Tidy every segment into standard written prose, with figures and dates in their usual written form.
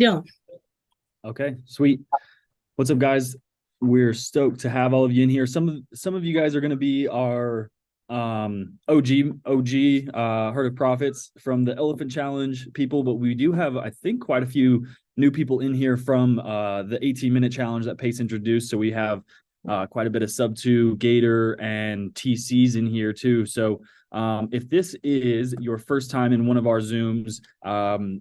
Dylan. Okay, sweet. What's up, guys? We're stoked to have all of you in here. Some of you guys are going to be our OG Heart of Profits from the Elephant Challenge people, but we do have, I think, quite a few new people in here from the 18-minute challenge that Pace introduced. So we have quite a bit of sub two, Gator, and TCs in here too. So if this is your first time in one of our Zooms,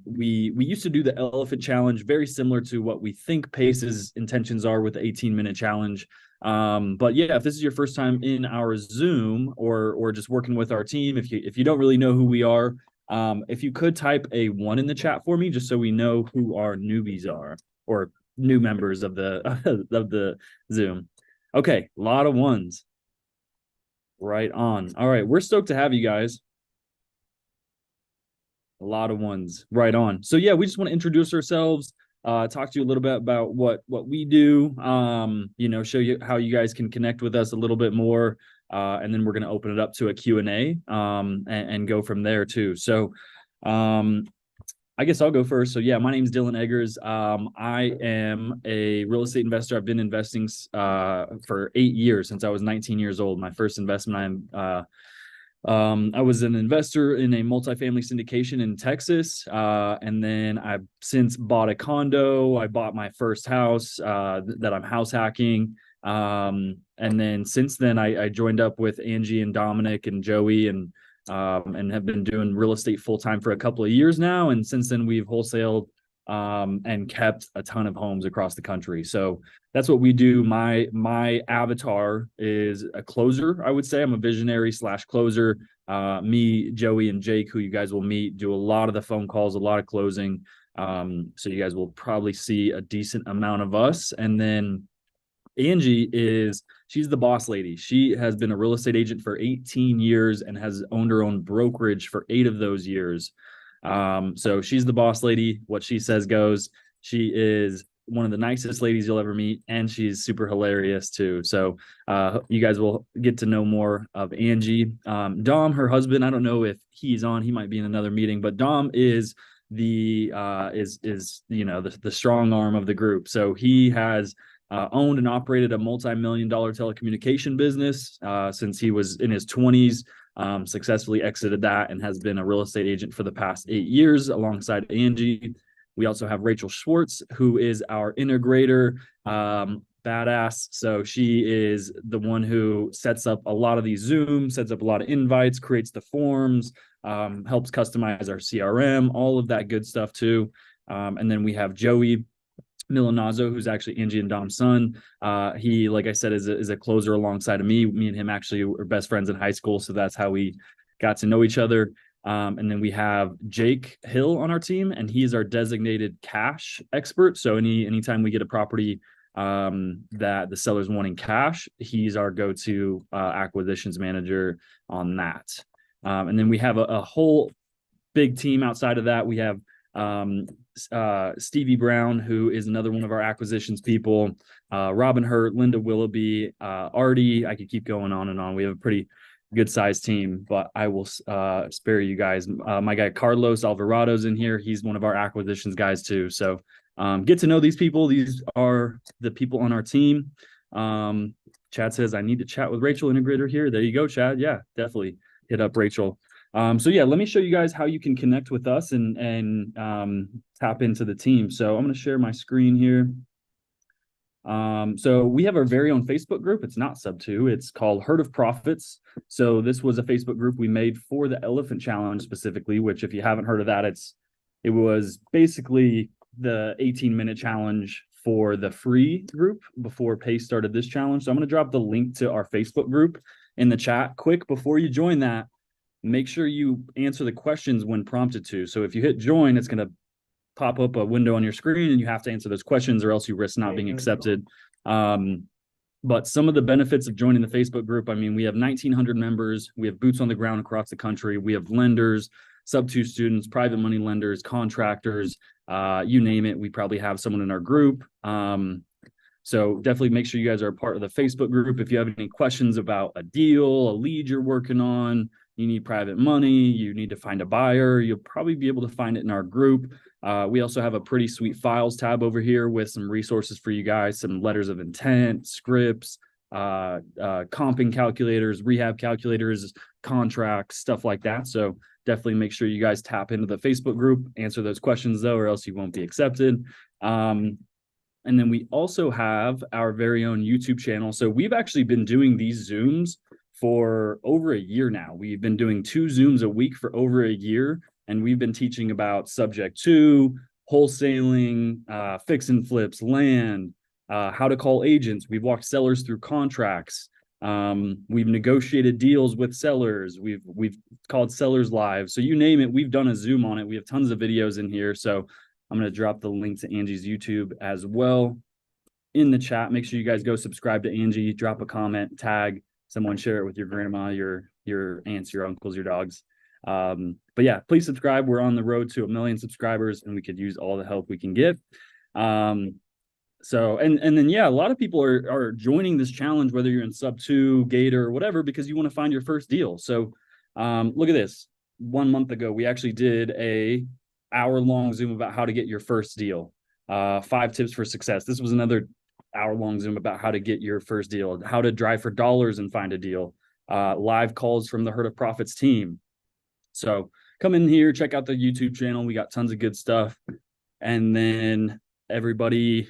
we used to do the Elephant Challenge, very similar to what we think Pace's intentions are with the 18-minute challenge. But yeah, if this is your first time in our Zoom or just working with our team, if you don't really know who we are, if you could type a 1 in the chat for me, just so we know who our newbies are or new members of the of the Zoom. Okay, a lot of ones. Right on. All right, we're stoked to have you guys. A lot of ones. Right on. So yeah, we just want to introduce ourselves, talk to you a little bit about what we do, show you how you guys can connect with us a little bit more, and then we're going to open it up to a Q&A, and go from there too. So I guess I'll go first. So yeah, my name is Dylan Eggers. I am a real estate investor. I've been investing for 8 years, since I was 19 years old. My first investment, I was an investor in a multifamily syndication in Texas, and then I've since bought a condo. I bought my first house that I'm house hacking, and then since then I joined up with Angie and Dominic and Joey and have been doing real estate full time for a couple of years now. And since then, we've wholesaled and kept a ton of homes across the country. So that's what we do. My avatar is a closer. I would say I'm a visionary / closer. Me, Joey, and Jake, who you guys will meet, do a lot of the phone calls, a lot of closing. So you guys will probably see a decent amount of us. And then Angie she's the boss lady. She has been a real estate agent for 18 years and has owned her own brokerage for 8 of those years. So she's the boss lady. What she says goes. She is one of the nicest ladies you'll ever meet, and she's super hilarious too. So you guys will get to know more of Angie. Dom, her husband, I don't know if he's on. He might be in another meeting, but Dom is the strong arm of the group. So he has owned and operated a multi-million-dollar telecommunication business since he was in his 20s, successfully exited that, and has been a real estate agent for the past 8 years alongside Angie. We also have Rachel Schwartz, who is our integrator, badass. So she is the one who sets up a lot of these Zooms, sets up a lot of invites, creates the forms, helps customize our CRM, all of that good stuff too. And then we have Joey Milanazzo, who's actually Angie and Dom's son. He, like I said, is a closer alongside of me. Me and him actually were best friends in high school, so that's how we got to know each other. And then we have Jake Hill on our team, and he's our designated cash expert. So anytime we get a property that the seller's wanting cash, he's our go-to acquisitions manager on that. And then we have a whole big team outside of that. We have Stevie Brown, who is another one of our acquisitions people, Robin Hurt, Linda Willoughby, Artie. I could keep going on and on. We have a pretty good sized team, but I will spare you guys. My guy Carlos Alvarado's in here. He's one of our acquisitions guys too. So get to know these people. These are the people on our team. Chad says I need to chat with Rachel, integrator here. There you go, Chad. Yeah, definitely hit up Rachel. So yeah, let me show you guys how you can connect with us and tap into the team. So I'm going to share my screen here. So we have our very own Facebook group. It's not sub two. It's called Heart of Profits. So this was a Facebook group we made for the Elephant Challenge specifically, which if you haven't heard of that, it was basically the 18-minute challenge for the free group before Pace started this challenge. So I'm going to drop the link to our Facebook group in the chat. Quick, before you join that, make sure you answer the questions when prompted to. So if you hit join, it's going to pop up a window on your screen and you have to answer those questions or else you risk not being accepted. But some of the benefits of joining the Facebook group, I mean, we have 1,900 members. We have boots on the ground across the country. We have lenders, sub-2 students, private money lenders, contractors, you name it. We probably have someone in our group. So definitely make sure you guys are a part of the Facebook group. If you have any questions about a deal, a lead you're working on, you need private money, you need to find a buyer, you'll probably be able to find it in our group. We also have a pretty sweet files tab over here with some resources for you guys, some letters of intent, scripts, comping calculators, rehab calculators, contracts, stuff like that. So definitely make sure you guys tap into the Facebook group, answer those questions though, or else you won't be accepted. And then we also have our very own YouTube channel. So we've actually been doing these Zooms for over a year now. We've been doing 2 Zooms a week for over a year, and we've been teaching about subject to, wholesaling, fix and flips, land, how to call agents. We've walked sellers through contracts. We've negotiated deals with sellers. We've called sellers live. So you name it, we've done a Zoom on it. We have tons of videos in here. So I'm going to drop the link to Angie's YouTube as well in the chat. Make sure you guys go subscribe to Angie, drop a comment, tag someone, share it with your grandma, your aunts, your uncles, your dogs. But yeah, please subscribe. We're on the road to 1 million subscribers, and we could use all the help we can get. So, and then, yeah, a lot of people are joining this challenge, whether you're in sub 2, Gator, or whatever, because you want to find your first deal. So look at this. 1 month ago, we actually did a hour-long Zoom about how to get your first deal. 5 tips for success. This was another hour-long Zoom about how to get your first deal, how to drive for dollars and find a deal. Live calls from the Herd of Profits team. So come in here, check out the YouTube channel. We got tons of good stuff. And then everybody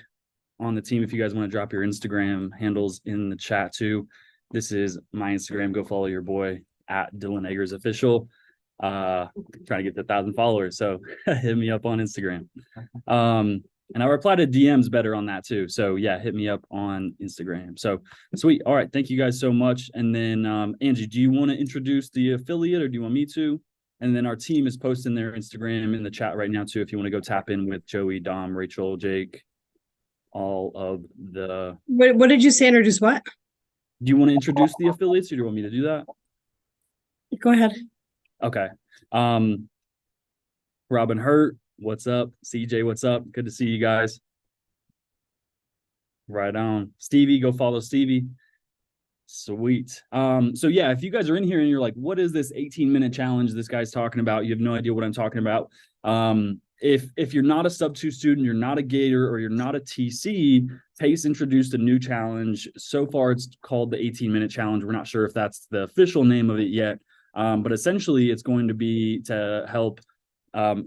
on the team, if you guys want to drop your Instagram handles in the chat too. This is my Instagram. Go follow your boy at Dylan Eggers Official. Trying to get to 1,000 followers. So hit me up on Instagram. And I reply to DMs better on that too. So yeah, hit me up on Instagram. So sweet. All right. Thank you guys so much. And then Angie, do you want to introduce the affiliate or do you want me to? And then our team is posting their Instagram in the chat right now too. If you want to go tap in with Joey, Dom, Rachel, Jake, all of the. What did you say? Introduce what? Do you want to introduce the affiliates or do you want me to do that? Go ahead. Okay. Robin Hurt, what's up? CJ, what's up? Good to see you guys. Right on. Stevie, go follow Stevie. Sweet. So yeah, if you guys are in here and you're like, what is this 18-minute challenge this guy's talking about? You have no idea what I'm talking about. If you're not a sub 2 student, you're not a Gator, or you're not a TC, Pace introduced a new challenge. So far, it's called the 18-minute challenge. We're not sure if that's the official name of it yet. But essentially, it's going to be to help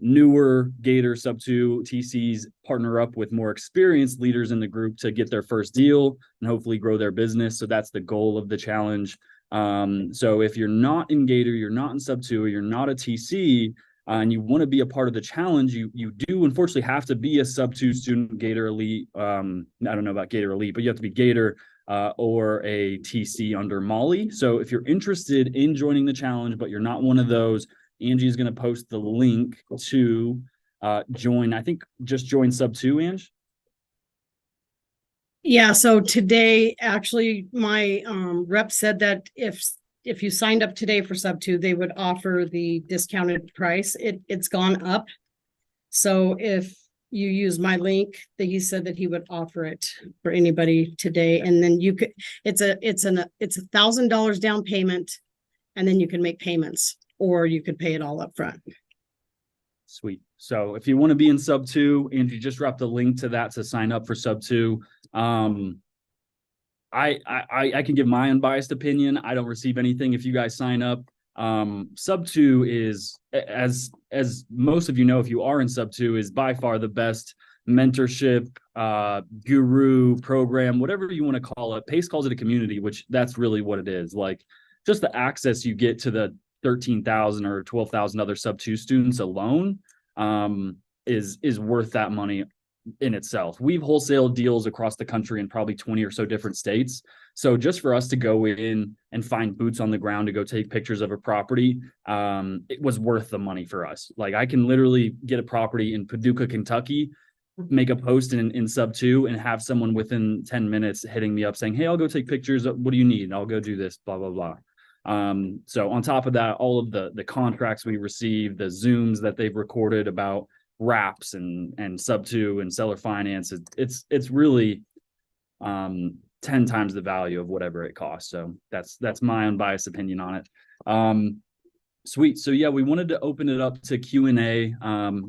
newer Gator sub 2 TCs partner up with more experienced leaders in the group to get their first deal and hopefully grow their business. So that's the goal of the challenge. So if you're not in Gator, you're not in sub 2, or you're not a TC, and you want to be a part of the challenge, you do unfortunately have to be a sub 2 student, Gator Elite. I don't know about Gator Elite, but you have to be Gator or a TC under Molly. So if you're interested in joining the challenge, but you're not one of those, Angie is going to post the link to join. I think just join sub 2, Ange. Yeah. So today, actually, my rep said that if you signed up today for sub 2, they would offer the discounted price. It's gone up. So if you use my link, that he said that he would offer it for anybody today, and then you could. It's $1,000 down payment, and then you can make payments, or you could pay it all up front. Sweet. So if you want to be in sub 2, and you just dropped a link to that to sign up for sub 2. I can give my unbiased opinion. I don't receive anything if you guys sign up. Sub 2 is, as most of you know, if you are in sub 2, is by far the best mentorship, guru program, whatever you want to call it. Pace calls it a community, which that's really what it is. Like, just the access you get to the 13,000 or 12,000 other sub 2 students alone is worth that money in itself. We've wholesaled deals across the country in probably 20 or so different states. So just for us to go in and find boots on the ground to go take pictures of a property, it was worth the money for us. Like, I can literally get a property in Paducah, Kentucky, make a post in sub 2, and have someone within 10 minutes hitting me up saying, hey, I'll go take pictures. What do you need? And I'll go do this, blah, blah, blah. So on top of that, all of the contracts we received, the Zooms that they've recorded about wraps and sub 2 and seller finance, it's really 10 times the value of whatever it costs. So that's my unbiased opinion on it. Sweet. So yeah, we wanted to open it up to Q&A.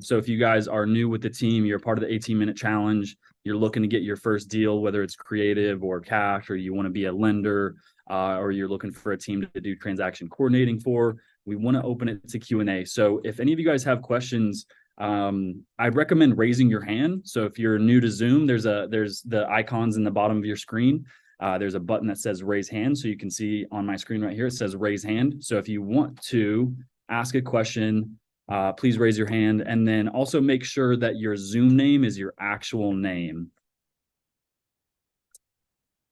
So if you guys are new with the team, you're part of the 18-minute challenge, you're looking to get your first deal, whether it's creative or cash, or you want to be a lender, or you're looking for a team to do transaction coordinating for, we want to open it to Q&A. So if any of you guys have questions, I recommend raising your hand. So if you're new to Zoom, there's the icons in the bottom of your screen. There's a button that says raise hand. So you can see on my screen right here, it says raise hand. So if you want to ask a question, please raise your hand. And then also make sure that your Zoom name is your actual name.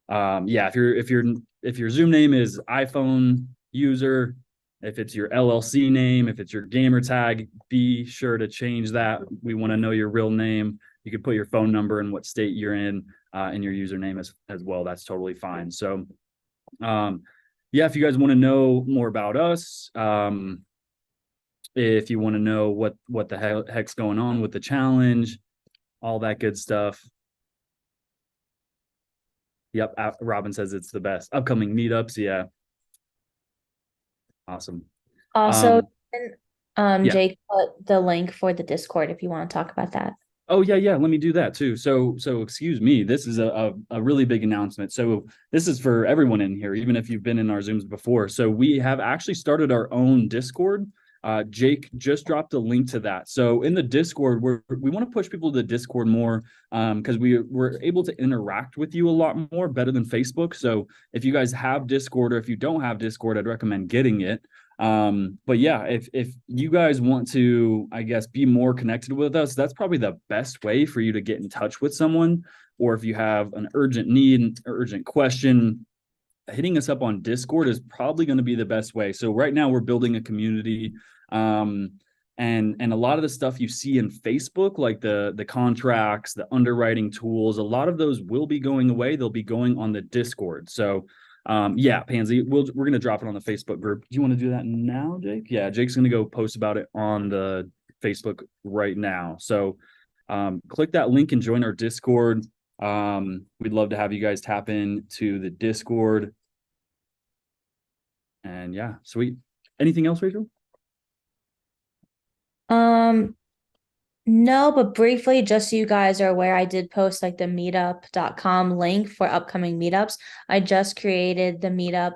Yeah, if your Zoom name is iPhone user, if it's your LLC name, if it's your gamer tag, be sure to change that. We want to know your real name. You can put your phone number and what state you're in, and your username as well. That's totally fine. So, yeah, if you guys want to know more about us, if you want to know what the heck's going on with the challenge, all that good stuff. Yep, Robin says it's the best. Upcoming meetups, yeah. Awesome. Also, yeah. Jake put the link for the Discord if you want to talk about that. Oh yeah. Let me do that too. So excuse me. This is a really big announcement. So this is for everyone in here, even if you've been in our Zooms before. So we have actually started our own Discord. Jake just dropped a link to that. So in the Discord, we want to push people to the Discord more, because we're able to interact with you a lot more, better than Facebook. So if you guys have Discord, or if you don't have Discord, I'd recommend getting it. But yeah, if you guys want to, I guess, be more connected with us, that's probably the best way for you to get in touch with someone. Or if you have an urgent need, an urgent question, hitting us up on Discord is probably going to be the best way. So right now we're building a community, and a lot of the stuff you see in Facebook, like the contracts, the underwriting tools, a lot of those will be going away. They'll be going on the Discord. So yeah, Pansy, we're going to drop it on the Facebook group. Do you want to do that now, Jake? Yeah, Jake's going to go post about it on the Facebook right now. So click that link and join our Discord. We'd love to have you guys tap into the Discord. And yeah, sweet. Anything else, Rachel? No, but briefly, just so you guys are aware, I did post like the meetup.com link for upcoming meetups. I just created the meetup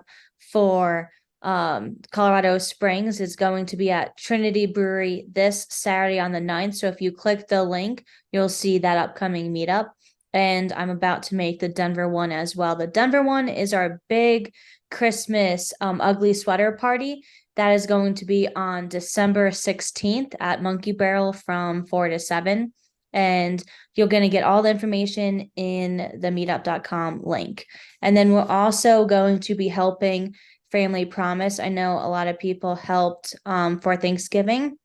for Colorado Springs. Is going to be at Trinity Brewery this Saturday on the 9th. So if you click the link, you'll see that upcoming meetup. And I'm about to make the Denver one as well. The Denver one is our big Christmas ugly sweater party. That is going to be on December 16th at Monkey Barrel from 4 to 7. And you're going to get all the information in the meetup.com link. And then we're also going to be helping Family Promise. I know a lot of people helped for Thanksgiving.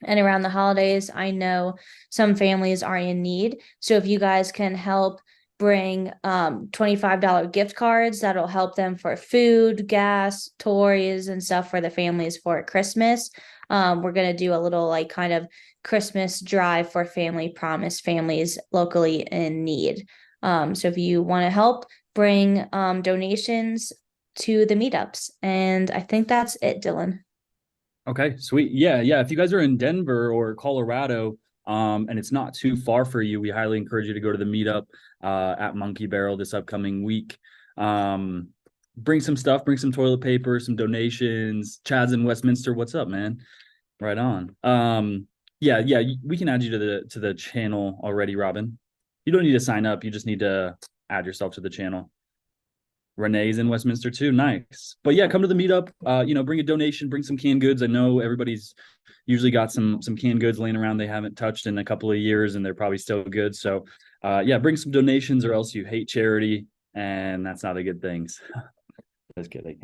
And around the holidays, I know some families are in need. So if you guys can help bring $25 gift cards, that'll help them for food, gas, toys, and stuff for the families for Christmas. We're going to do a little like kind of Christmas drive for Family Promise families locally in need. So if you want to help, bring donations to the meetups. And I think that's it, Dylan. Okay, sweet. Yeah. If you guys are in Denver or Colorado, and it's not too far for you, we highly encourage you to go to the meetup at Monkey Barrel this upcoming week. Bring some stuff, bring some toilet paper, some donations. Chad's in Westminster. What's up, man? Right on. Yeah, we can add you to the channel already, Robin. You don't need to sign up. You just need to add yourself to the channel. Renee's in Westminster too. Nice. But yeah, come to the meetup. Bring a donation, bring some canned goods. I know everybody's usually got some canned goods laying around they haven't touched in a couple of years, and they're probably still good. So yeah, bring some donations, or else you hate charity, and that's not a good thing. Just kidding.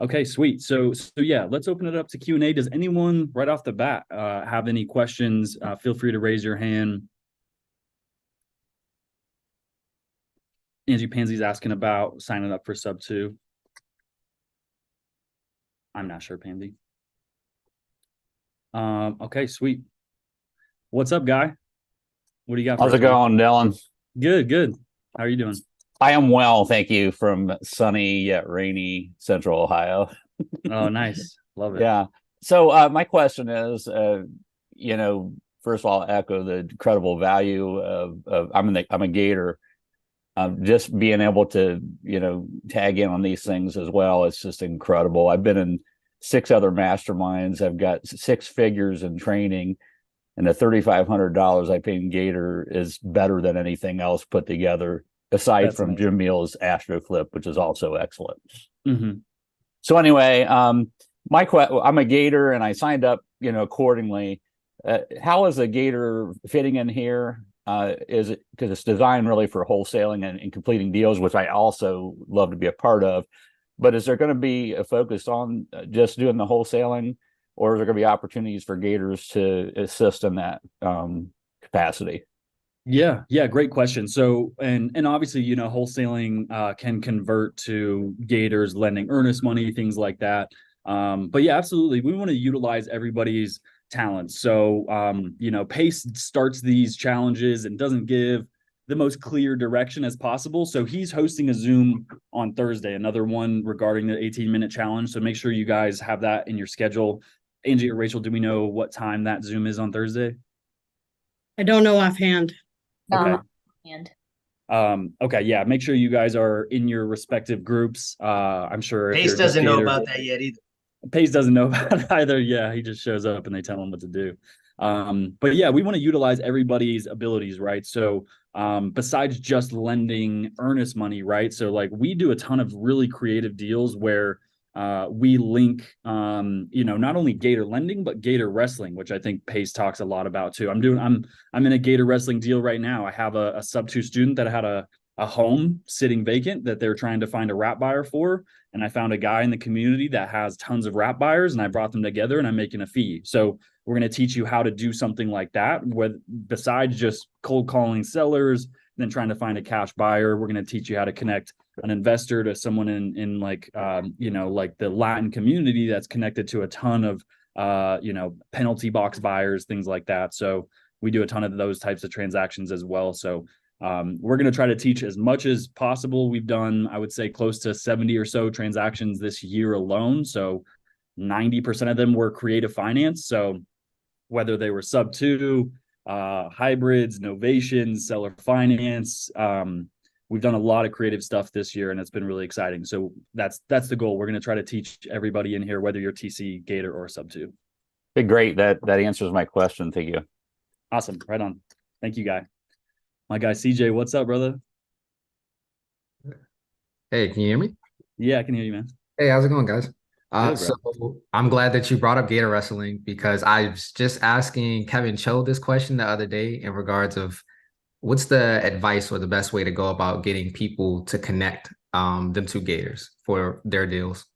Okay, sweet. So yeah, let's open it up to Q&A. Does anyone right off the bat have any questions? Feel free to raise your hand. Angie Pansy's asking about signing up for sub 2. I'm not sure, Pansy. Okay, sweet. What's up, guy? What do you got? How's it going, Dylan? Good. How are you doing? I am well, thank you, from sunny yet rainy Central Ohio. Oh, nice. Love it. Yeah. So my question is, first of all, echo the incredible value of I'm a Gator. Just being able to, tag in on these things as well. It's just incredible. I've been in 6 other masterminds. I've got 6 figures in training, and the $3,500 I pay in Gator is better than anything else put together, aside That's from amazing. Jim Meal's Astro Flip, which is also excellent. Mhm. So anyway, I'm a Gator, and I signed up, accordingly. How is a Gator fitting in here? Is it because it's designed really for wholesaling and completing deals, which I also love to be a part of. But is there going to be a focus on just doing the wholesaling, or is there going to be opportunities for Gators to assist in that capacity? Yeah, great question. So, and obviously, wholesaling can convert to Gators, lending earnest money, things like that. But yeah, absolutely, we want to utilize everybody's talents. So, Pace starts these challenges and doesn't give the most clear direction as possible. So he's hosting a Zoom on Thursday, another one regarding the 18-minute challenge. So make sure you guys have that in your schedule. Angie or Rachel, do we know what time that Zoom is on Thursday? I don't know offhand. Okay. And Okay, yeah, make sure you guys are in your respective groups. I'm sure if Pace you're doesn't know Gator, about that yet either. Pace doesn't know about it either. Yeah, he just shows up and they tell him what to do. But yeah, we want to utilize everybody's abilities, right? So besides just lending earnest money, right? So like we do a ton of really creative deals where we link not only Gator lending, but Gator wrestling, which I think Pace talks a lot about too. I'm in a Gator wrestling deal right now. I have a sub 2 student that had a home sitting vacant that they're trying to find a wrap buyer for. And I found a guy in the community that has tons of wrap buyers, and I brought them together and I'm making a fee. So we're going to teach you how to do something like that, with besides just cold calling sellers, then trying to find a cash buyer. We're going to teach you how to connect an investor to someone in like like the Latin community that's connected to a ton of penalty box buyers, things like that. So we do a ton of those types of transactions as well. So we're going to try to teach as much as possible. We've done, I would say, close to 70 or so transactions this year alone. So 90% of them were creative finance. So whether they were sub 2, hybrids, novations, seller finance, we've done a lot of creative stuff this year, and it's been really exciting. So that's the goal. We're going to try to teach everybody in here, whether you're TC, Gator, or sub 2. Great. That answers my question. Thank you. Awesome. Right on. Thank you, guy. My guy CJ, what's up, brother? Hey, can you hear me? Yeah, I can hear you, man. Hey, how's it going, guys? Good, So I'm glad that you brought up Gator Wrestling, because I was just asking Kevin Cho this question the other day in regards of what's the advice or the best way to go about getting people to connect them to Gators for their deals.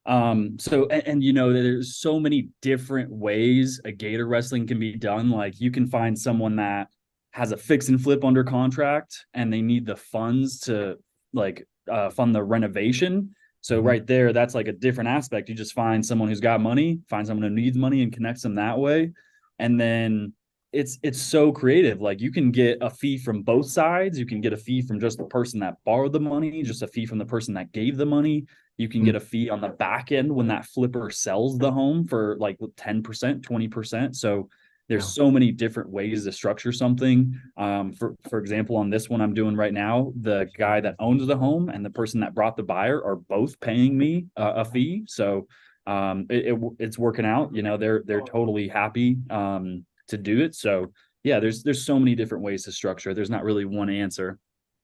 So there's so many different ways a Gator wrestling can be done. Like you can find someone that has a fix and flip under contract and they need the funds to fund the renovation. So right there, that's like a different aspect. You just find someone who's got money, find someone who needs money and connects them that way. And then it's so creative. Like you can get a fee from both sides. You can get a fee from just the person that borrowed the money, just a fee from the person that gave the money. You can get a fee on the back end when that flipper sells the home for like 10%, 20%. So there's so many different ways to structure something. For example, on this one I'm doing right now, the guy that owns the home and the person that brought the buyer are both paying me a fee. So it's working out. They're totally happy to do it. So yeah, there's so many different ways to structure. There's not really one answer.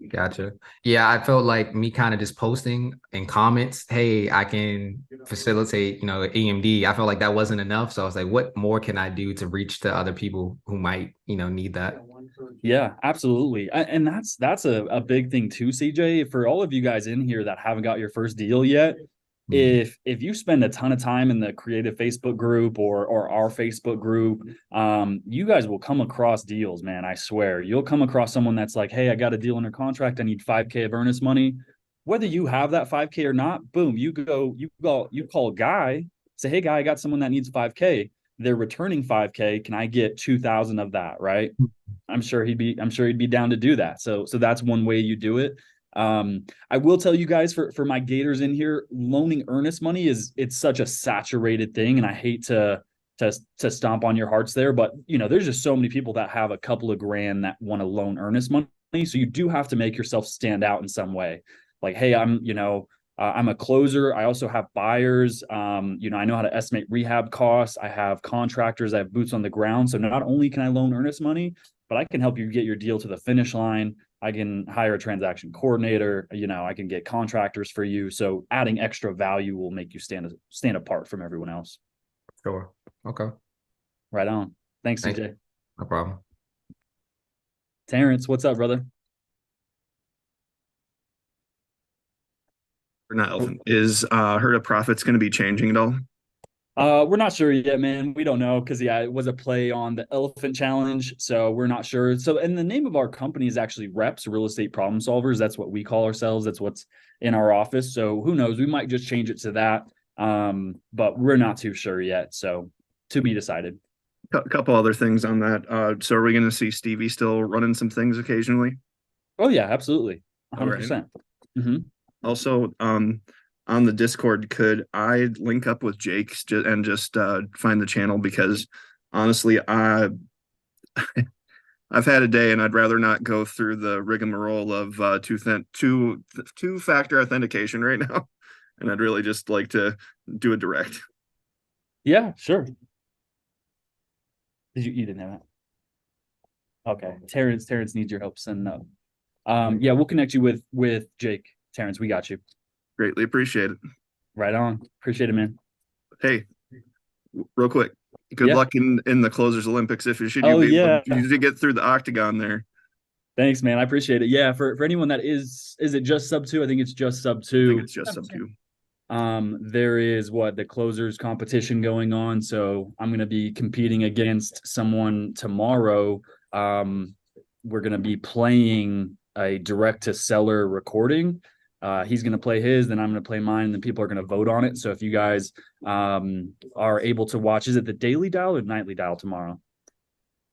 Gotcha. Yeah, I felt like me kind of just posting in comments, hey, I can facilitate, EMD. I felt like that wasn't enough. So I was like, what more can I do to reach to other people who might, need that? Yeah, absolutely. And that's a big thing too, CJ, for all of you guys in here that haven't got your first deal yet. If you spend a ton of time in the creative Facebook group or our Facebook group, you guys will come across deals, man. I swear you'll come across someone that's like, hey, I got a deal under contract. I need 5K of earnest money. Whether you have that 5K or not, boom, you call a guy, say, hey guy, I got someone that needs 5K. They're returning 5K. Can I get 2,000 of that? Right. I'm sure he'd be down to do that. So that's one way you do it. I will tell you guys for my Gators in here, loaning earnest money it's such a saturated thing, and I hate to stomp on your hearts there, but there's just so many people that have a couple of grand that want to loan earnest money. So you do have to make yourself stand out in some way. Like, hey, I'm a closer. I also have buyers. I know how to estimate rehab costs. I have contractors. I have boots on the ground. So not only can I loan earnest money, but I can help you get your deal to the finish line. I can hire a transaction coordinator. I can get contractors for you. So adding extra value will make you stand apart from everyone else. Sure. Okay. Right on. Thanks, Thank CJ. No problem. Terrence, what's up, brother? Or not elephant. Is herd of profits going to be changing at all? We're not sure yet, man. We don't know because it was a play on the elephant challenge, so we're not sure. So, and the name of our company is actually Reps, Real Estate Problem Solvers. That's what we call ourselves. That's what's in our office. So who knows? We might just change it to that. But we're not too sure yet. So to be decided. A couple other things on that. So are we going to see Stevie still running some things occasionally? Oh yeah, absolutely, 100%. Right. Mm-hmm. Also, on the Discord, could I link up with Jake and just find the channel? Because honestly, I've had a day and I'd rather not go through the rigmarole of two-factor authentication right now. And I'd really just like to do it direct. Yeah, sure. You didn't have that? Okay. Terrence needs your help sending up. Yeah, we'll connect you with Jake. Terrence, we got you. Greatly appreciate it. Right on. Appreciate it, man. Hey, real quick. Good luck in the Closers Olympics if you should you get through the octagon there. Thanks, man. I appreciate it. Yeah, for anyone that is it just sub 2? I think it's just sub 2. I think it's just sub 2. There is the closers competition going on. So I'm going to be competing against someone tomorrow. We're going to be playing a direct to seller recording. He's going to play his, then I'm going to play mine, and then people are going to vote on it. So if you guys are able to watch, is it the daily dial or nightly dial tomorrow?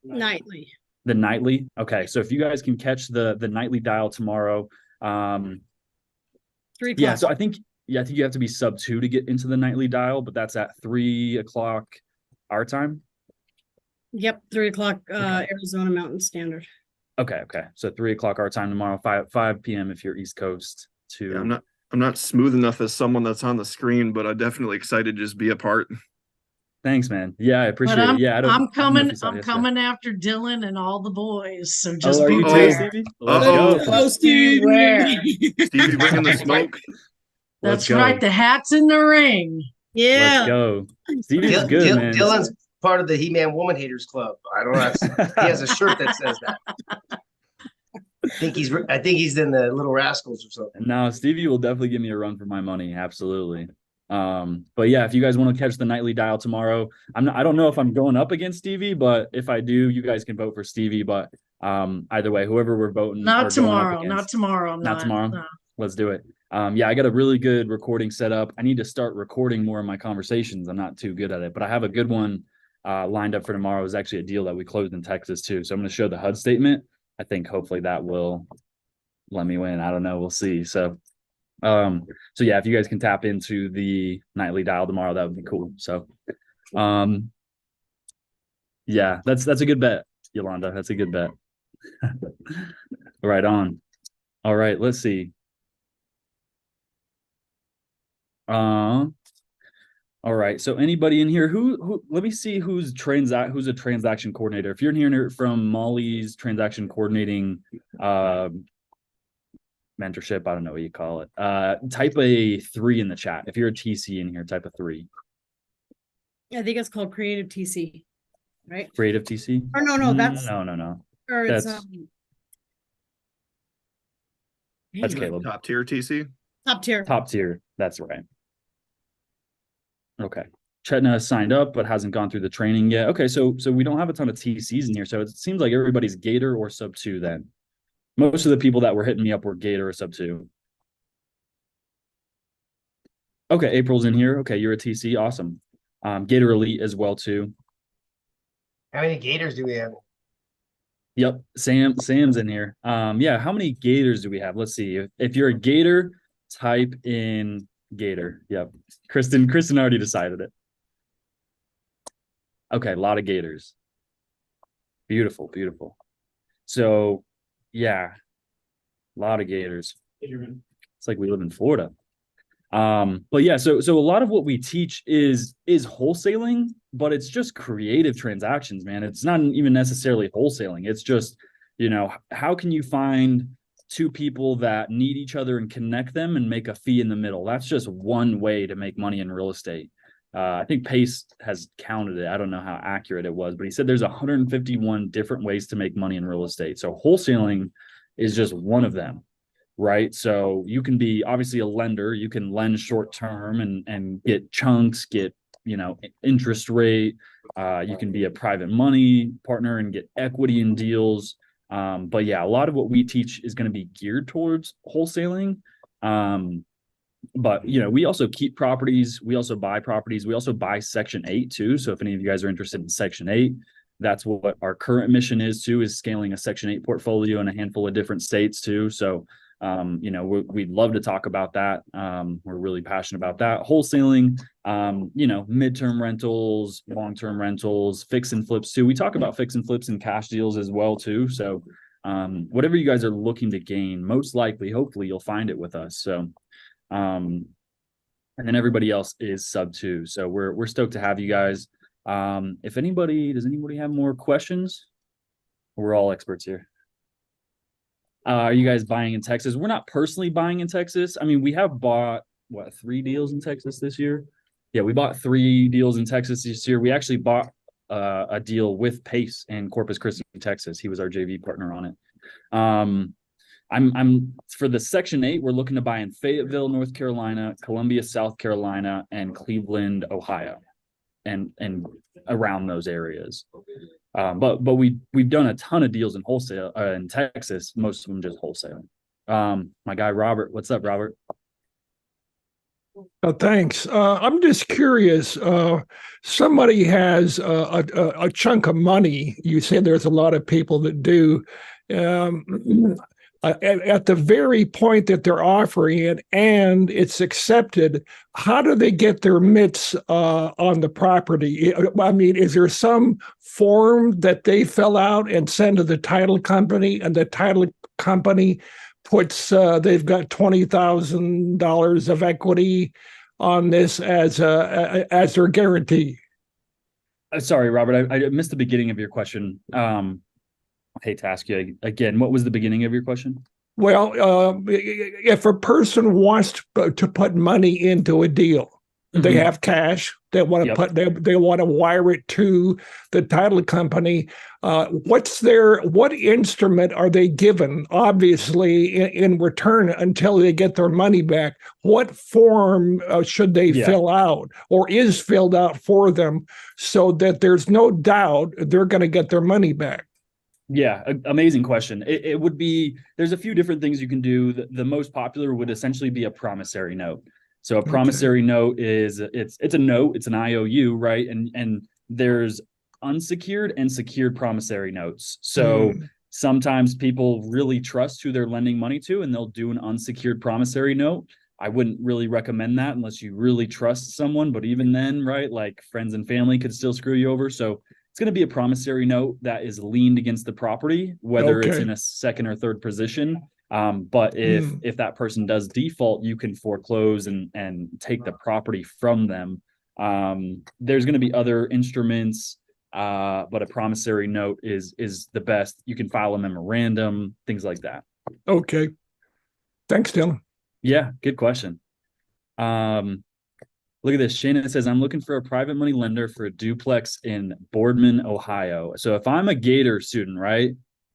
Nightly. The nightly. Okay. So if you guys can catch the nightly dial tomorrow, 3 o'clock. yeah. So I think you have to be sub 2 to get into the nightly dial, but that's at 3 o'clock our time. Yep, 3 o'clock Arizona Mountain Standard. Okay. So 3 o'clock our time tomorrow, 5 p.m. if you're East Coast. Yeah, I'm not smooth enough as someone that's on the screen, but I'm definitely excited to just be a part. Thanks, man. Yeah, I appreciate it. Yeah, I'm coming after Dylan and all the boys. So just are you beware. too, Stevie? Let's go. Oh, Stevie. Stevie bringing the smoke. That's right. The hat's in the ring. Yeah. Let's go. Stevie's good, man. Dylan's part of the He-Man Woman Haters Club. I don't know. He has a shirt that says that. I think he's in the Little Rascals or something. No, Stevie will definitely give me a run for my money. Absolutely. But yeah, if you guys want to catch the nightly dial tomorrow, I don't know if I'm going up against Stevie, but if I do, you guys can vote for Stevie. But either way, whoever we're voting. Not tomorrow. Not tomorrow. Not tomorrow. No. Let's do it. Yeah, I got a really good recording set up. I need to start recording more of my conversations. I'm not too good at it, but I have a good one lined up for tomorrow. It was actually a deal that we closed in Texas too. So I'm going to show the HUD statement. I think hopefully that will let me win. I don't know. We'll see. So yeah, if you guys can tap into the nightly dial tomorrow, that would be cool. So yeah, that's a good bet, Yolanda. That's a good bet. Right on. All right, let's see. All right. So anybody in here who let me see who's a transaction coordinator. If you're in here from Molly's transaction coordinating mentorship, I don't know what you call it. Type a 3 in the chat. If you're a TC in here, type a 3. I think it's called Creative TC, right? Creative TC? Or no, that's no. or it's That's Caleb. Top tier TC. top tier. Top tier. That's right. Okay. Chetna signed up but hasn't gone through the training yet. Okay, so we don't have a ton of TCs in here. So it seems like everybody's Gator or sub 2 then. Most of the people that were hitting me up were Gator or sub 2. Okay, April's in here. Okay, you're a TC. Awesome. Gator Elite as well too. How many Gators do we have? Yep, Sam's in here. Yeah, how many Gators do we have? Let's see. If you're a Gator, type in Gator. Yep. Kristen already decided it. Okay, a lot of Gators. Beautiful, beautiful. So yeah, a lot of Gators. It's like we live in Florida. But yeah, so a lot of what we teach is wholesaling, but it's just creative transactions, man. It's not even necessarily wholesaling. It's just, how can you find two people that need each other and connect them and make a fee in the middle? That's just one way to make money in real estate. I think Pace has counted it. I don't know how accurate it was, but he said there's 151 different ways to make money in real estate. So wholesaling is just one of them. Right. So you can be obviously a lender, you can lend short term and get chunks, get, interest rate. You can be a private money partner and get equity in deals. But yeah, a lot of what we teach is going to be geared towards wholesaling. But we also keep properties, we also buy properties, we also buy Section 8 too. So if any of you guys are interested in Section 8, that's what our current mission is too, is scaling a Section 8 portfolio in a handful of different states too. So we'd love to talk about that. We're really passionate about that. Wholesaling, midterm rentals, long-term rentals, fix and flips too. We talk about fix and flips and cash deals as well too. So whatever you guys are looking to gain, most likely, hopefully you'll find it with us. So and then everybody else is sub 2. So we're stoked to have you guys. Does anybody have more questions? We're all experts here. Are you guys buying in Texas? We're not personally buying in Texas. I mean, we have bought 3 deals in Texas this year. Yeah, we bought 3 deals in Texas this year. We actually bought a deal with Pace in Corpus Christi, Texas. He was our JV partner on it. I'm for the Section 8, we're looking to buy in Fayetteville, North Carolina, Columbia, South Carolina, and Cleveland, Ohio, and around those areas. But we've done a ton of deals in wholesale in Texas, most of them just wholesale. My guy Robert, what's up, Robert? Thanks. I'm just curious. Somebody has a chunk of money. You said there's a lot of people that do. At the very point that they're offering it and it's accepted, how do they get their mitts on the property? I mean, is there some form that they fill out and send to the title company, and the title company puts they've got $20,000 of equity on this as their guarantee? Sorry, Robert, I missed the beginning of your question. I hate to ask you again, what was the beginning of your question? Well, if a person wants to put money into a deal, they have cash, they want to they want to wire it to the title company. What instrument are they given, obviously, in return until they get their money back? What form should they fill out, or is filled out for them, so that there's no doubt they're going to get their money back? Yeah, amazing question. It would be, there's a few different things you can do. The most popular would essentially be a promissory note. So a promissory note is it's a note, it's an IOU, right? And there's unsecured and secured promissory notes. So sometimes people really trust who they're lending money to, and they'll do an unsecured promissory note. I wouldn't really recommend that unless you really trust someone. But even then, right, like friends and family could still screw you over. So it's going to be a promissory note that is leaned against the property, whether it's in a second or third position. But if that person does default, you can foreclose and take the property from them. There's going to be other instruments, but a promissory note is the best. You can file a memorandum, things like that. Okay. Thanks, Dylan. Yeah, good question. Look at this. Shannon says, I'm looking for a private money lender for a duplex in Boardman, Ohio. So if I'm a Gator student, right,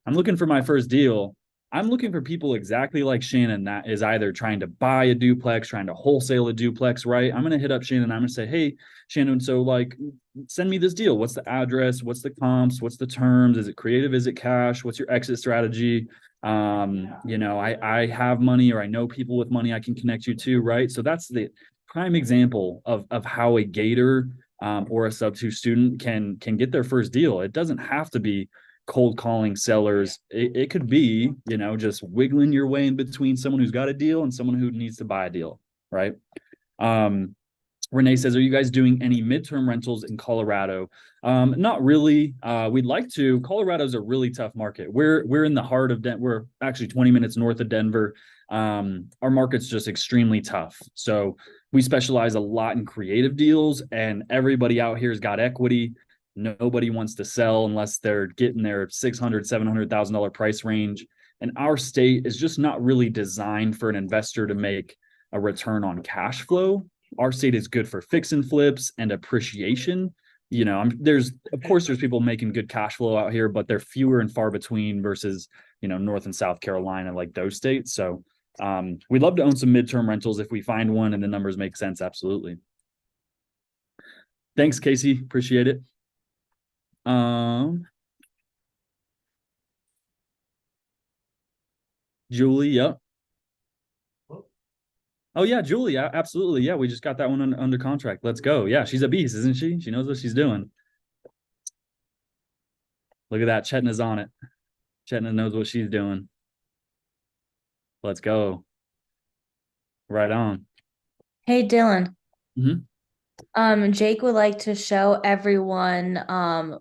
I'm looking for my first deal. I'm looking for people exactly like Shannon that is either trying to buy a duplex, trying to wholesale a duplex, right? I'm going to hit up Shannon. I'm going to say, hey, Shannon, so like, send me this deal. What's the address? What's the comps? What's the terms? Is it creative? Is it cash? What's your exit strategy? I have money, or I know people with money I can connect you to, right? So that's the prime example of how a Gator or a sub 2 student can get their first deal. It doesn't have to be cold calling sellers. It could be, you know, just wiggling your way in between someone who's got a deal and someone who needs to buy a deal, right? Renee says, are you guys doing any midterm rentals in Colorado? Not really. We'd like to. Colorado's a really tough market. We're in the heart of Denver. We're actually 20 minutes north of Denver. Our market's just extremely tough. So we specialize a lot in creative deals, and everybody out here has got equity. Nobody wants to sell unless they're getting their $600,000, $700,000 price range. And our state is just not really designed for an investor to make a return on cash flow. Our state is good for fix and flips and appreciation. You know, there's people making good cash flow out here, but they're fewer and far between versus, you know, North and South Carolina, like those states. So we'd love to own some midterm rentals if we find one and the numbers make sense. Absolutely. Thanks, Casey. Appreciate it. Julie, yep. Oh yeah, Julie, absolutely. Yeah, we just got that one under contract. Let's go. Yeah, she's a beast, isn't she? She knows what she's doing. Look at that. Chetna's on it. Chetna knows what she's doing. Let's go. Right on. Hey, Dylan. Mm-hmm. Jake would like to show everyone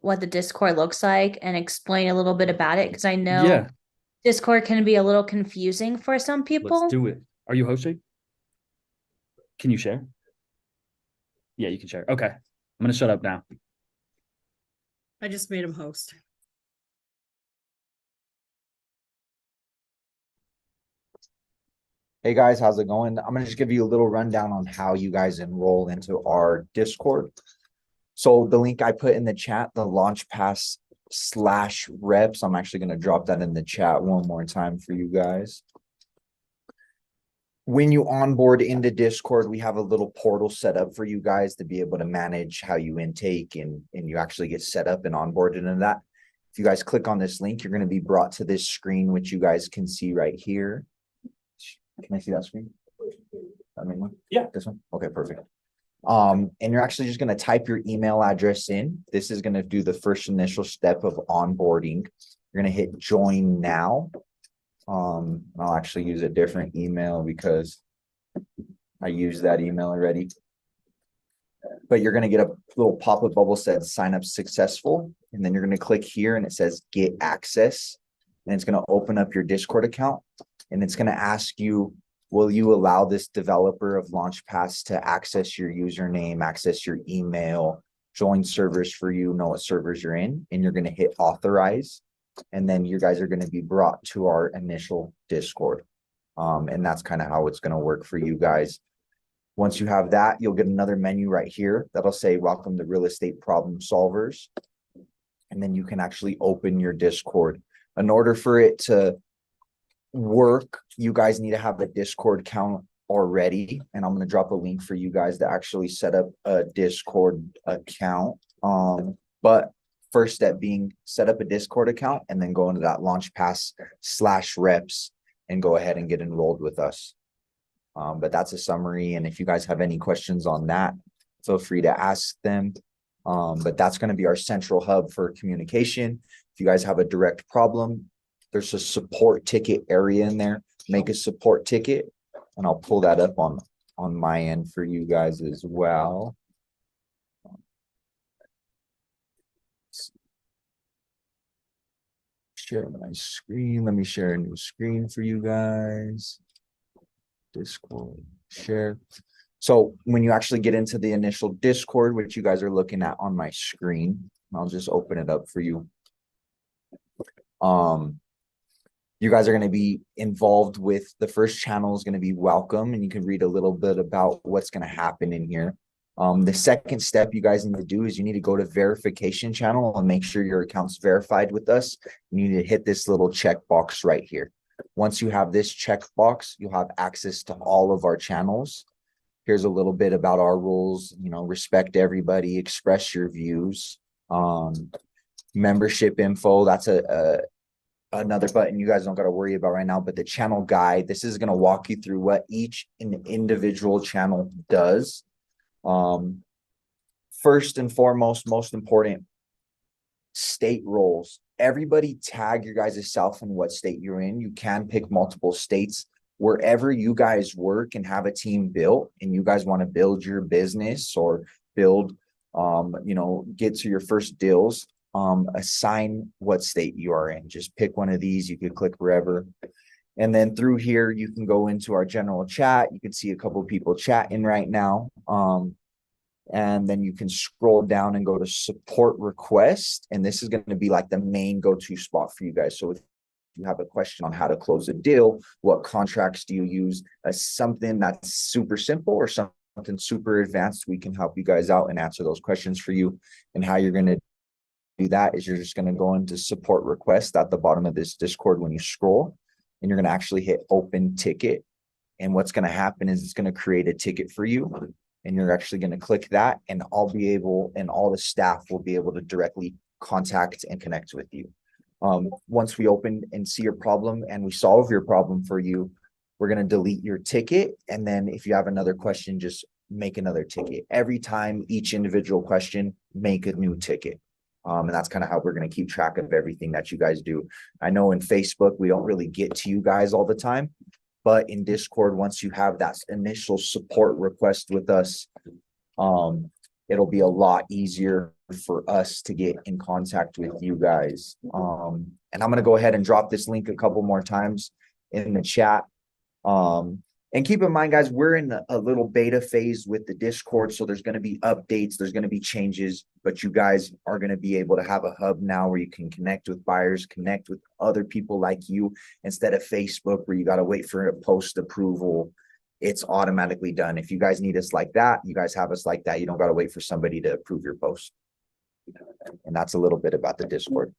what the Discord looks like and explain a little bit about it, because I know Discord can be a little confusing for some people. Let's do it. Are you host, Jake? Can you share? Yeah, you can share. Okay. I'm going to shut up now. I just made him host. Hey guys, how's it going? I'm going to just give you a little rundown on how you guys enroll into our Discord. So the link I put in the chat, the LaunchPass/reps, I'm actually going to drop that in the chat one more time for you guys. When you onboard into Discord, we have a little portal set up for you guys to be able to manage how you intake and you actually get set up and onboarded into that. If you guys click on this link, you're going to be brought to this screen, which you guys can see right here. Can I see that screen? That main one? Yeah. This one? Okay, perfect. And you're actually just going to type your email address in. This is going to do the first initial step of onboarding. You're going to hit join now. I'll actually use a different email because I used that email already. But you're going to get a little pop-up bubble says sign up successful. And then you're going to click here and it says get access. And it's going to open up your Discord account. And it's going to ask you, will you allow this developer of LaunchPass to access your username, access your email, join servers for you, know what servers you're in, and you're going to hit authorize. And then you guys are going to be brought to our initial Discord. And that's kind of how it's going to work for you guys. Once you have that, you'll get another menu right here that'll say, welcome to Real Estate Problem Solvers. And then you can actually open your Discord. In order for it to work, you guys need to have a Discord account already. And I'm going to drop a link for you guys to actually set up a Discord account. But first step being set up a Discord account and then go into that LaunchPass/reps and go ahead and get enrolled with us. But that's a summary. And if you guys have any questions on that, feel free to ask them. But that's going to be our central hub for communication. If you guys have a direct problem, there's a support ticket area in there. Make a support ticket, and I'll pull that up on my end for you guys as well. Share my screen. Let me share a new screen for you guys. Discord, share. So when you actually get into the initial Discord, which you guys are looking at on my screen, I'll just open it up for you. You guys are going to be involved with the first channel is going to be welcome, and you can read a little bit about what's going to happen in here. The second step you guys need to do is you need to go to verification channel and make sure your account's verified with us. You need to hit this little checkbox right here. Once you have this checkbox, you'll have access to all of our channels. Here's a little bit about our rules, you know, respect everybody, express your views. Membership info, that's another button you guys don't got to worry about right now, but the channel guide, this is going to walk you through what each individual channel does. First and foremost, most important, state roles. Everybody tag your guys' self in what state you're in. You can pick multiple states. Wherever you guys work and have a team built and you guys want to build your business or build, get to your first deals, assign what state you are in. Just pick one of these. You could click wherever. And then through here, you can go into our general chat. You can see a couple of people chatting right now. And then you can scroll down and go to support request. And this is going to be like the main go-to spot for you guys. So if you have a question on how to close a deal, what contracts do you use, something that's super simple or something super advanced, we can help you guys out and answer those questions for you. And how you're going to do that is you're just going to go into support request at the bottom of this Discord when you scroll, and you're going to actually hit open ticket. And what's going to happen is it's going to create a ticket for you. And you're actually going to click that, and all the staff will be able to directly contact and connect with you. Once we open and see your problem and we solve your problem for you, we're going to delete your ticket. And then if you have another question, just make another ticket. Every time, each individual question, make a new ticket. And that's kind of how we're going to keep track of everything that you guys do. I know in Facebook, we don't really get to you guys all the time. But in Discord, once you have that initial support request with us, it'll be a lot easier for us to get in contact with you guys. And I'm going to go ahead and drop this link a couple more times in the chat. And keep in mind, guys, we're in a little beta phase with the Discord. So there's going to be updates, there's going to be changes, but you guys are going to be able to have a hub now where you can connect with buyers, connect with other people like you, instead of Facebook where you got to wait for a post approval. It's automatically done. If you guys need us like that, you guys have us like that. You don't got to wait for somebody to approve your post. And that's a little bit about the Discord.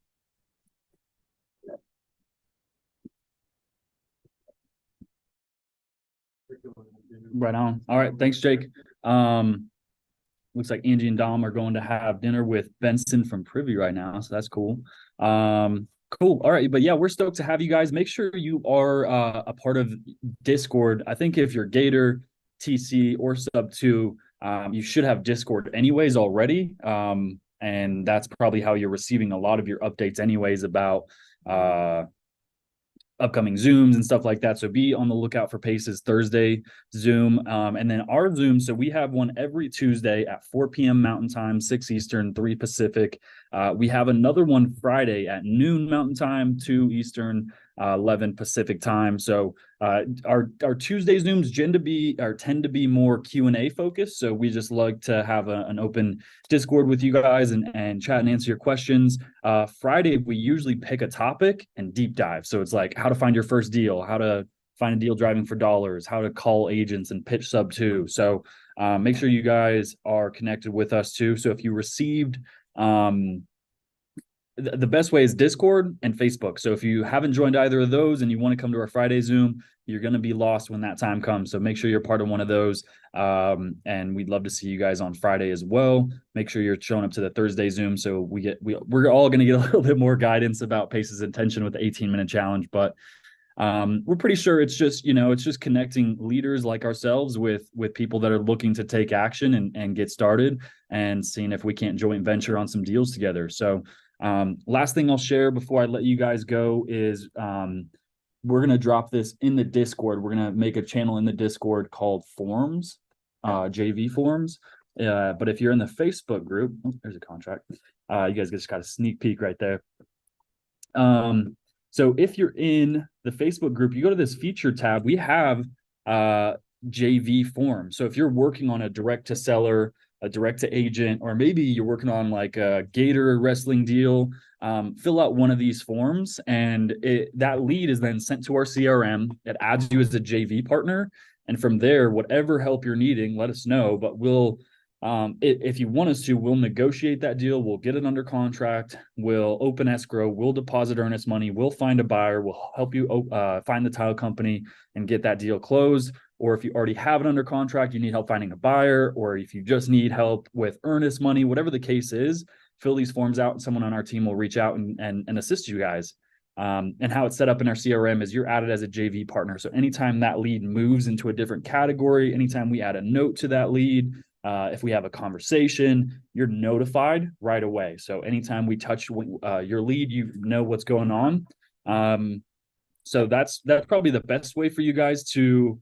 Right on. All right. Thanks, Jake. Looks like Angie and Dom are going to have dinner with Benson from Privy right now. So that's cool. Cool. All right. But yeah, we're stoked to have you guys. Make sure you are a part of Discord. I think if you're Gator, TC, or Sub 2, you should have Discord anyways already. And that's probably how you're receiving a lot of your updates anyways about upcoming Zooms and stuff like that. So be on the lookout for Pace's Thursday Zoom. And then our Zoom. So we have one every Tuesday at 4 p.m. Mountain Time, 6 Eastern, 3 Pacific. We have another one Friday at noon Mountain Time, 2 Eastern, 11 Pacific Time. So our Tuesday Zooms tend to be more Q&A focused. So we just like to have an open Discord with you guys and chat and answer your questions. Friday, we usually pick a topic and deep dive. So it's like how to find your first deal, how to find a deal driving for dollars, how to call agents and pitch Sub 2. So make sure you guys are connected with us too. So if you received the best way is Discord and Facebook. So if you haven't joined either of those and you want to come to our Friday Zoom, you're going to be lost when that time comes. So make sure you're part of one of those. And we'd love to see you guys on Friday as well. Make sure you're showing up to the Thursday Zoom. So we're all going to get a little bit more guidance about Pace's intention with the 18-minute challenge. But we're pretty sure it's just connecting leaders like ourselves with people that are looking to take action and get started and seeing if we can't joint venture on some deals together. So last thing I'll share before I let you guys go is we're going to drop this in the Discord. We're going to make a channel in the Discord called Forums, JV Forums. But if you're in the Facebook group, there's a contract. You guys just got a sneak peek right there. So if you're in the Facebook group, you go to this feature tab. We have JV Forums. So if you're working on a direct to seller, a direct to agent, or maybe you're working on like a Gator Wrestling deal, fill out one of these forms, and that lead is then sent to our CRM. It adds you as a JV partner, and from there, whatever help you're needing, let us know. But we'll, if you want us to, we'll negotiate that deal. We'll get it under contract. We'll open escrow. We'll deposit earnest money. We'll find a buyer. We'll help you find the title company and get that deal closed. Or if you already have it under contract, you need help finding a buyer, or if you just need help with earnest money, whatever the case is, fill these forms out and someone on our team will reach out and assist you guys. And how it's set up in our CRM is you're added as a JV partner. So anytime that lead moves into a different category, anytime we add a note to that lead, If we have a conversation, you're notified right away. So anytime we touch your lead, you know what's going on. So that's probably the best way for you guys to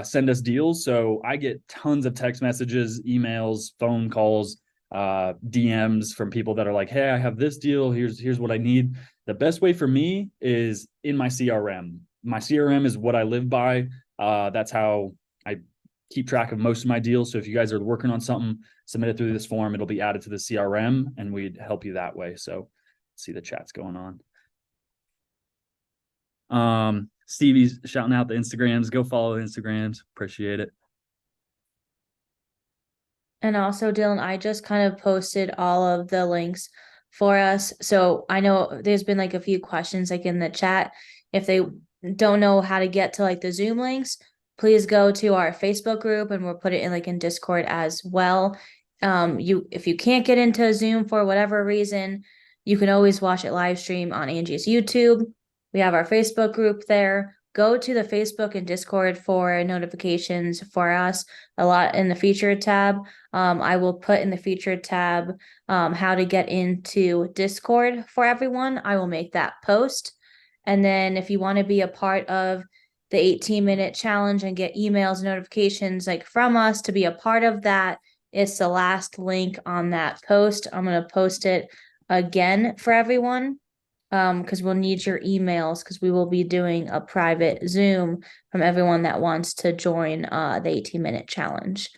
send us deals. So I get tons of text messages, emails, phone calls, DMs from people that are like, hey, I have this deal. Here's what I need. The best way for me is in my CRM. My CRM is what I live by. That's how I keep track of most of my deals. So if you guys are working on something, submit it through this form. It'll be added to the CRM and we'd help you that way. So see the chat's going on. Stevie's shouting out the Instagrams. Go follow the Instagrams. Appreciate it. And also, Dylan, I just kind of posted all of the links for us. So I know there's been like a few questions like in the chat. If they don't know how to get to like the Zoom links, please go to our Facebook group and we'll put it in like in Discord as well. If you can't get into Zoom for whatever reason, you can always watch it live stream on Angie's YouTube. We have our Facebook group there. Go to the Facebook and Discord for notifications for us. A lot in the featured tab. I will put in the featured tab how to get into Discord for everyone. I will make that post. And then if you want to be a part of the 18-minute challenge and get emails, notifications like from us to be a part of that, it's the last link on that post. I'm going to post it again for everyone because we'll need your emails because we will be doing a private Zoom from everyone that wants to join the 18-minute challenge.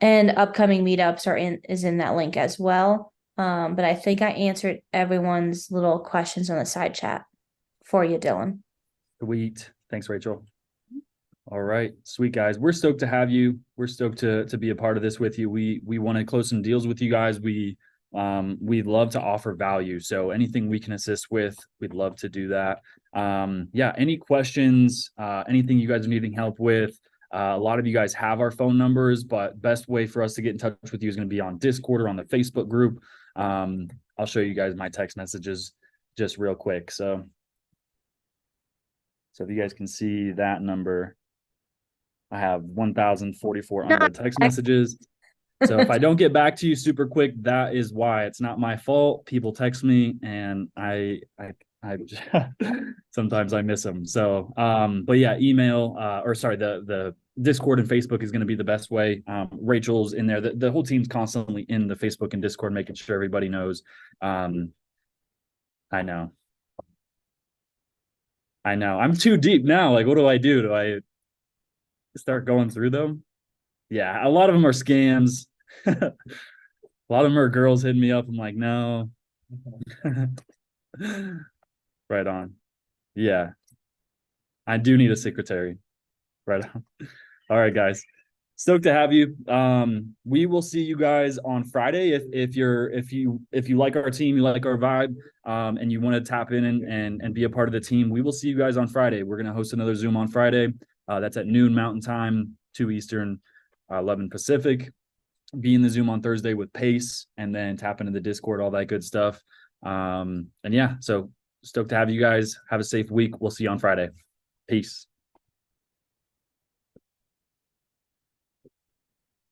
And upcoming meetups is in that link as well. But I think I answered everyone's little questions on the side chat for you, Dylan. Sweet. Thanks, Rachel. All right. Sweet, guys. We're stoked to have you. We're stoked to be a part of this with you. We want to close some deals with you guys. We'd love to offer value. So anything we can assist with, we'd love to do that. Yeah. Any questions, anything you guys are needing help with? A lot of you guys have our phone numbers, but best way for us to get in touch with you is going to be on Discord or on the Facebook group. I'll show you guys my text messages just real quick. So if you guys can see that number, I have 1,044 unread text messages. So if I don't get back to you super quick, that is why. It's not my fault. People text me and I sometimes I miss them. So, but yeah, email, the Discord and Facebook is going to be the best way. Rachel's in there. The whole team's constantly in the Facebook and Discord, making sure everybody knows. I know. I'm too deep now. Like, what do I do? Do I start going through them? Yeah, a lot of them are scams. A lot of them are girls hitting me up. I'm like, no. Right on. Yeah. I do need a secretary. Right on. All right, guys. Stoked to have you. We will see you guys on Friday. If you like our team, you like our vibe, and you want to tap in and be a part of the team, we will see you guys on Friday. We're gonna host another Zoom on Friday. That's at noon Mountain Time, 2 Eastern, 11 Pacific. Be in the Zoom on Thursday with Pace, and then tap into the Discord, all that good stuff. And yeah, so stoked to have you guys. Have a safe week. We'll see you on Friday. Peace.